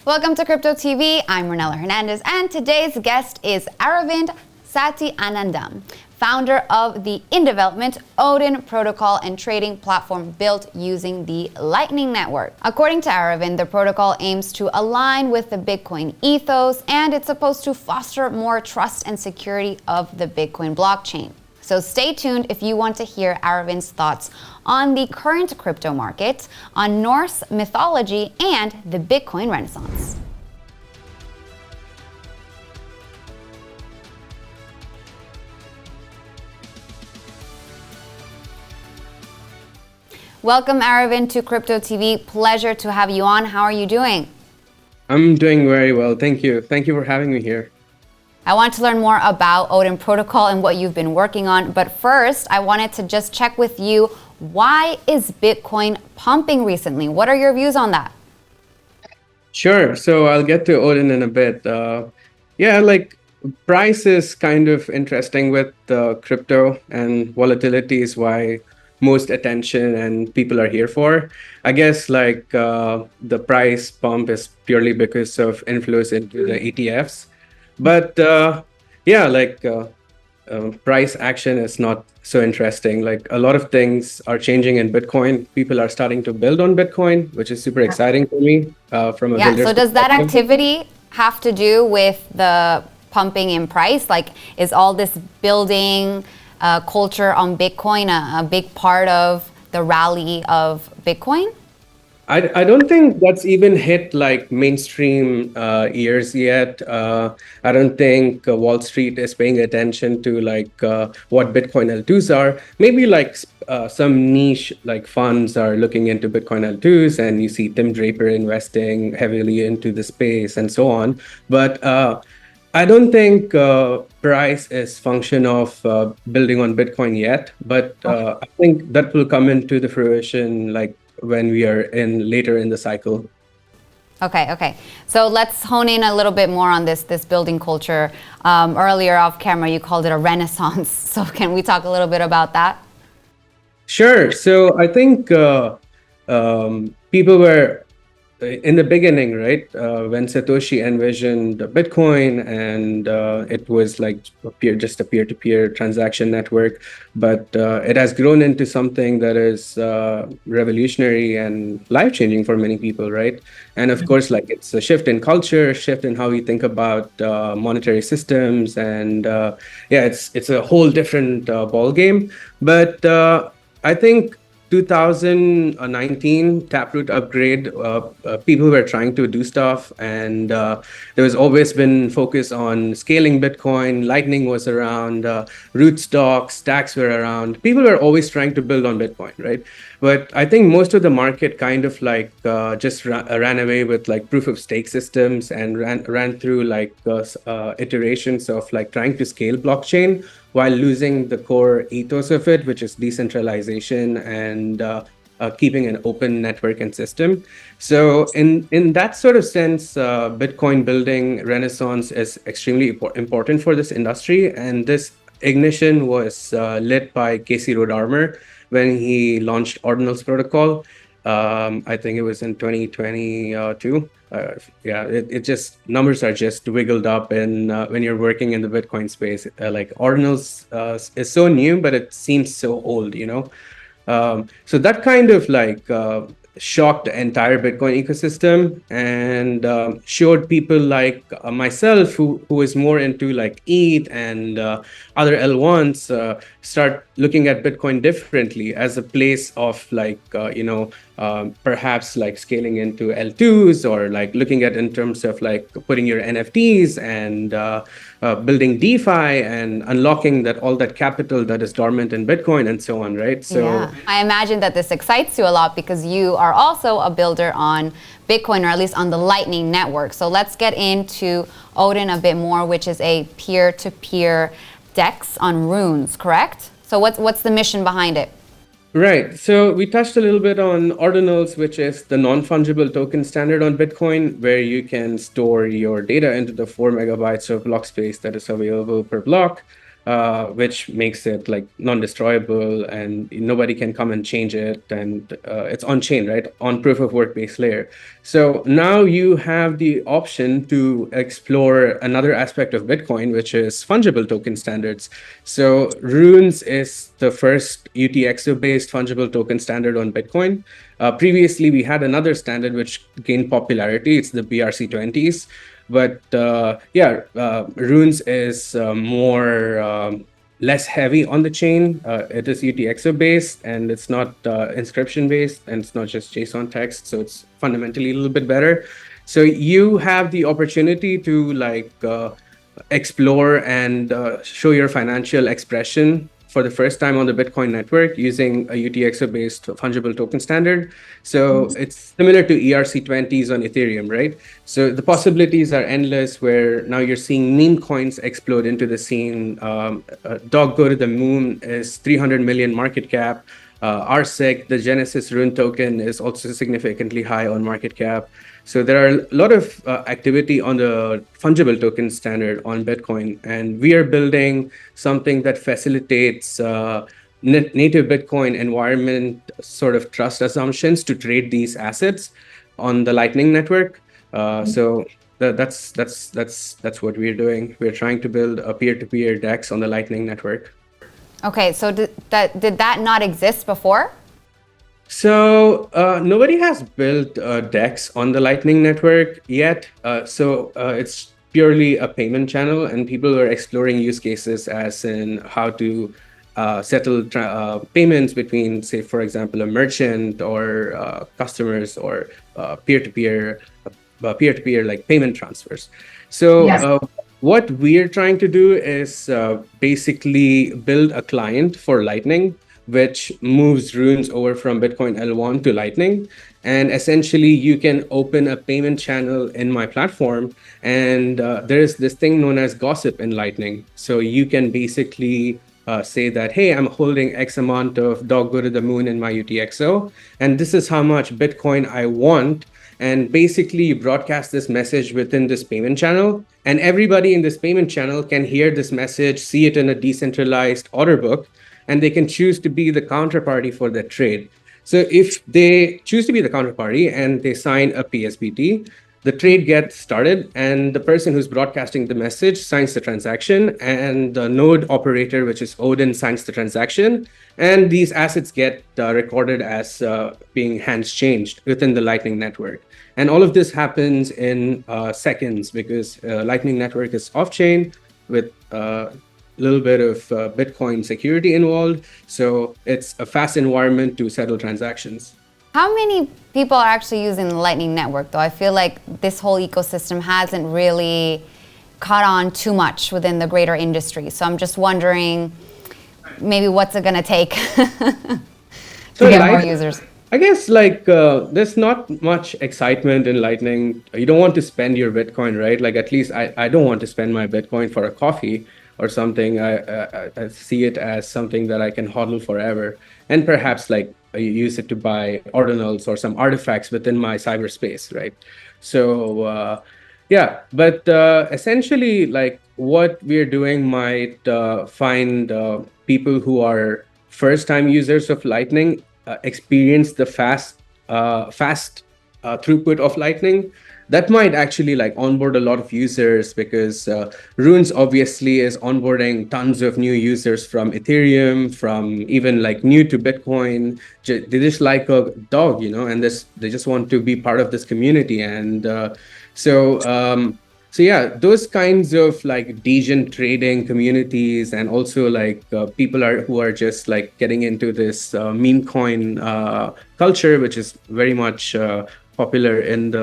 Welcome to Crypto TV. I'm Ornella Hernandez, and today's guest is Aravind Satyanandam, founder of the in-development Odin Protocol and trading platform built using the Lightning Network. According to Aravind, the protocol aims to align with the Bitcoin ethos, and it's supposed to foster more trust and security of the Bitcoin blockchain. So stay tuned if you want to hear Aravind's thoughts on the current crypto market, on Norse mythology, and the Bitcoin Renaissance. Welcome, Aravind, to Crypto TV. Pleasure to have you on. How are you doing? I'm doing very well. Thank you. Thank you for having me here. I want to learn more about Odin Protocol and what you've been working on. But first, I wanted to just check with you, why is Bitcoin pumping recently? What are your views on that? Sure. So I'll get to Odin in a bit. Price is kind of interesting with crypto, and volatility is why most attention and people are here for. I guess the price pump is purely because of inflows into the ETFs. But price action is not so interesting. Like, a lot of things are changing in Bitcoin. People are starting to build on Bitcoin, which is super exciting for me from a builder's So does that perspective. activity have to do with the pumping in price? Like, is all this building culture on Bitcoin a big part of the rally of Bitcoin? I don't think that's even hit like mainstream ears yet. I don't think Wall Street is paying attention to what Bitcoin L2s are. Maybe some niche funds are looking into Bitcoin L2s, and you see Tim Draper investing heavily into the space and so on. But I don't think price is function of building on Bitcoin yet. But I think that will come into the fruition when we are later in the cycle. Okay. So let's hone in a little bit more on this building culture. Earlier off camera, you called it a renaissance. So can we talk a little bit about that? Sure. So I think people were in the beginning, right? When Satoshi envisioned Bitcoin, and it was just a peer-to-peer transaction network, but it has grown into something that is revolutionary and life-changing for many people, right? And of course, it's a shift in culture, shift in how we think about monetary systems, and it's a whole different ball game. But I think 2019 Taproot upgrade, people were trying to do stuff, and there was always been focus on scaling Bitcoin. Lightning was around, rootstock, stacks were around. People were always trying to build on Bitcoin, right? But I think most of the market kind of just ran away with proof of stake systems, and ran through iterations of trying to scale blockchain while losing the core ethos of it, which is decentralization and keeping an open network and system. So in that sort of sense, Bitcoin building renaissance is extremely important for this industry. And this ignition was lit by Casey Rodarmer when he launched Ordinals Protocol. I think it was in 2022. It just, numbers are just wiggled up, and when you're working in the Bitcoin space, Ordinals is so new, but it seems so old, so that kind of shocked the entire Bitcoin ecosystem, and showed people like myself who is more into ETH and other L1s, start looking at Bitcoin differently as a place of perhaps scaling into L2s, or looking at in terms of putting your NFTs and building DeFi and unlocking all that capital that is dormant in Bitcoin and so on, right? So yeah. I imagine that this excites you a lot because you are also a builder on Bitcoin, or at least on the Lightning Network. So let's get into Odin a bit more, which is a peer-to-peer DEX on runes, correct? So what's the mission behind it? Right. So we touched a little bit on Ordinals, which is the non-fungible token standard on Bitcoin, where you can store your data into the 4 megabytes of block space that is available per block. which makes it like non-destroyable and nobody can come and change it. And it's on chain, right? On proof of work based layer. So now you have the option to explore another aspect of Bitcoin, which is fungible token standards. So Runes is the first UTXO based fungible token standard on Bitcoin. Previously, we had another standard which gained popularity. It's the BRC20s. But Runes is more less heavy on the chain. It is UTXO based and it's not inscription based and it's not just JSON text. So it's fundamentally a little bit better. So you have the opportunity to explore and show your financial expression for the first time on the Bitcoin network using a UTXO-based fungible token standard. So it's similar to ERC20s on Ethereum, right? So the possibilities are endless where now you're seeing meme coins explode into the scene. Dog Go to the Moon is 300 million market cap. RSEC, the Genesis Rune token, is also significantly high on market cap. So there are a lot of activity on the fungible token standard on Bitcoin, and we are building something that facilitates native Bitcoin environment sort of trust assumptions to trade these assets on the Lightning Network. So that's what we're doing. We're trying to build a peer-to-peer DEX on the Lightning Network. Okay, so did that not exist before? So nobody has built DEX on the Lightning Network yet. It's purely a payment channel, and people are exploring use cases as in how to settle payments between, say, for example, a merchant or customers or peer-to-peer like payment transfers. So Yes. what we're trying to do is basically build a client for Lightning, which moves runes over from Bitcoin L1 to Lightning. And essentially, you can open a payment channel in my platform. And there is this thing known as gossip in Lightning. So you can basically say that, hey, I'm holding X amount of Dog Go to the Moon in my UTXO. And this is how much Bitcoin I want. And basically, you broadcast this message within this payment channel. And everybody in this payment channel can hear this message, see it in a decentralized order book, and they can choose to be the counterparty for that trade. So if they choose to be the counterparty and they sign a PSBT, the trade gets started and the person who's broadcasting the message signs the transaction, and the node operator, which is Odin, signs the transaction. And these assets get recorded as being hands changed within the Lightning Network. And all of this happens in seconds because Lightning Network is off-chain with little bit of Bitcoin security involved. So it's a fast environment to settle transactions. How many people are actually using the Lightning Network, though? I feel like this whole ecosystem hasn't really caught on too much within the greater industry. So I'm just wondering, maybe what's it going to take to get more users? I guess there's not much excitement in Lightning. You don't want to spend your Bitcoin, right? Like at least I don't want to spend my Bitcoin for a coffee or something. I see it as something that I can hodl forever, and perhaps use it to buy ordinals or some artifacts within my cyberspace, right? So but essentially, like what we're doing might find people who are first-time users of Lightning experience the fast throughput of Lightning. That might actually onboard a lot of users because Runes obviously is onboarding tons of new users from Ethereum, from even new to Bitcoin. They just like a dog, and they just want to be part of this community. And those kinds of degen trading communities, and also people who are just getting into this meme coin culture, which is very much popular in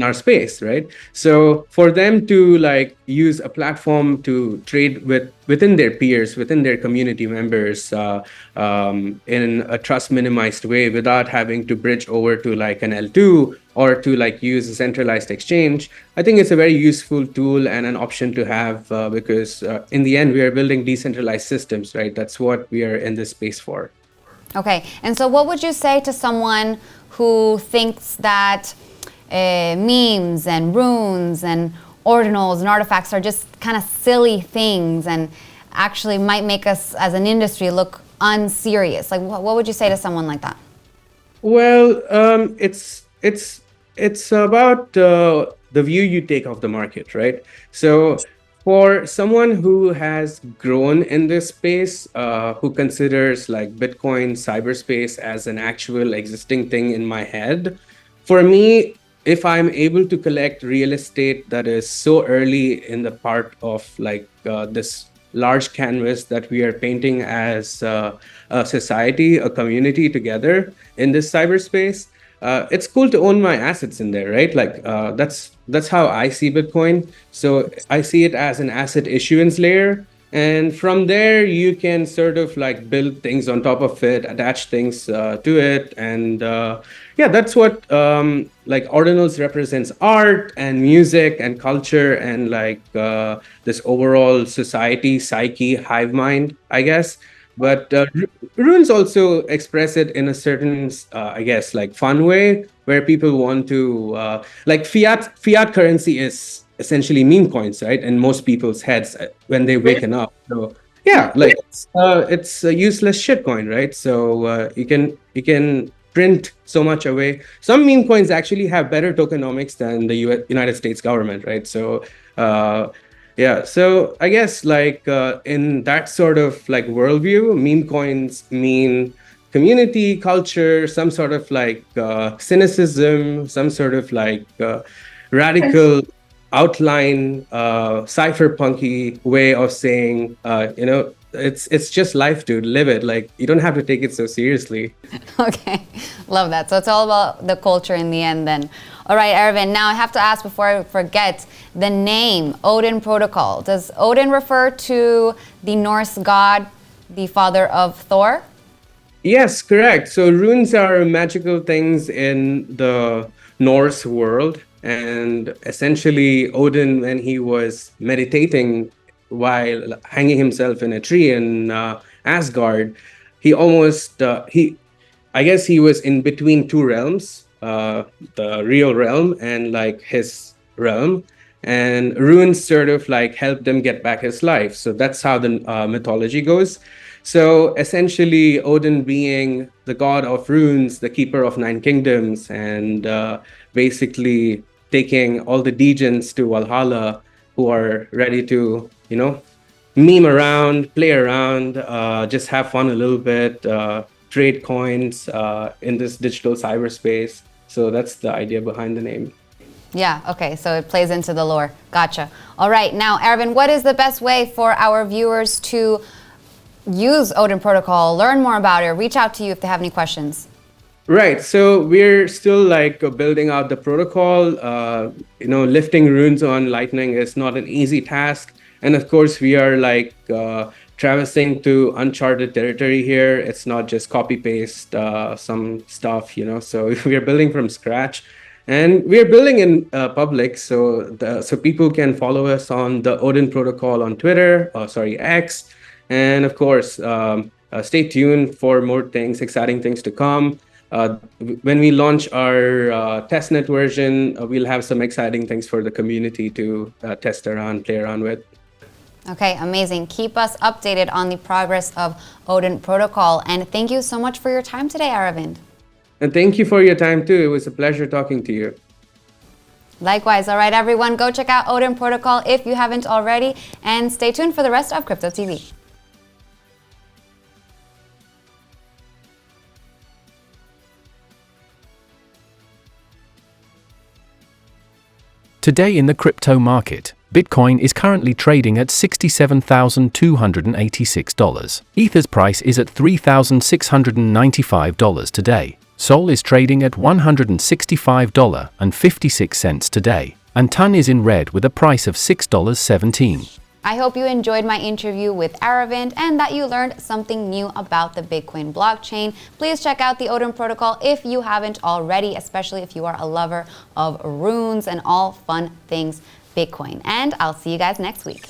our space, right? So for them to use a platform to trade within their peers, within their community members, in a trust minimized way, without having to bridge over to an L2 or to use a centralized exchange, I think it's a very useful tool and an option to have because in the end we are building decentralized systems, right? That's what we are in this space for. Okay, and so what would you say to someone who thinks that memes and runes and ordinals and artifacts are just kind of silly things and actually might make us as an industry look unserious. Like, what would you say to someone like that? Well, it's about the view you take of the market, right? So, for someone who has grown in this space, who considers like Bitcoin cyberspace as an actual existing thing in my head, for me, if I'm able to collect real estate that is so early in the part of like this large canvas that we are painting as a society, a community together in this cyberspace, it's cool to own my assets in there, right? Like that's how I see Bitcoin. So I see it as an asset issuance layer, and from there you can sort of like build things on top of it, attach things to it, and yeah, that's what like ordinals represents art and music and culture and like this overall society psyche hive mind, I guess. But runes also express it in a certain I guess like fun way, where people want to like fiat currency is essentially meme coins, right, in most people's heads when they waken up. So yeah, like it's a useless shit coin, right? So you can print so much away. Some meme coins actually have better tokenomics than the United States government, right? So yeah, so I guess like in that sort of like worldview, meme coins mean community, culture, some sort of like cynicism, some sort of like radical outline, cypherpunky way of saying, it's just life, dude. Live it. Like you don't have to take it so seriously. Okay, love that. So it's all about the culture in the end then. All right, Aravind, now I have to ask before I forget, the name Odin Protocol. Does Odin refer to the Norse god, the father of Thor? Yes, correct. So runes are magical things in the Norse world. And essentially, Odin, when he was meditating while hanging himself in a tree in Asgard, he almost, I guess he was in between two realms, the real realm and like his realm. And runes sort of like helped him get back his life. So that's how the mythology goes. So essentially, Odin being the god of runes, the keeper of nine kingdoms, and basically taking all the degens to Valhalla who are ready to, meme around, play around, just have fun a little bit, trade coins in this digital cyberspace. So that's the idea behind the name. Yeah, okay, so it plays into the lore. Gotcha. All right, now, Aravind, what is the best way for our viewers to use Odin Protocol, learn more about it, reach out to you if they have any questions? Right. So we're still like building out the protocol. Lifting runes on Lightning is not an easy task. And of course, we are like traversing to uncharted territory here. It's not just copy paste some stuff, So we are building from scratch. And we are building in public, so people can follow us on the Odin Protocol on Twitter, X. And of course, stay tuned for more things, exciting things to come. When we launch our testnet version, we'll have some exciting things for the community to test around, play around with. Okay, amazing. Keep us updated on the progress of Odin Protocol. And thank you so much for your time today, Aravind. And thank you for your time too. It was a pleasure talking to you. Likewise. All right, everyone, go check out Odin Protocol if you haven't already, and stay tuned for the rest of Crypto TV. Today in the crypto market, Bitcoin is currently trading at $67,286. Ether's price is at $3,695 today. Sol is trading at $165.56 today, and Ton is in red with a price of $6.17. I hope you enjoyed my interview with Aravind and that you learned something new about the Bitcoin blockchain. Please check out the Odin Protocol if you haven't already, especially if you are a lover of runes and all fun things Bitcoin. And I'll see you guys next week.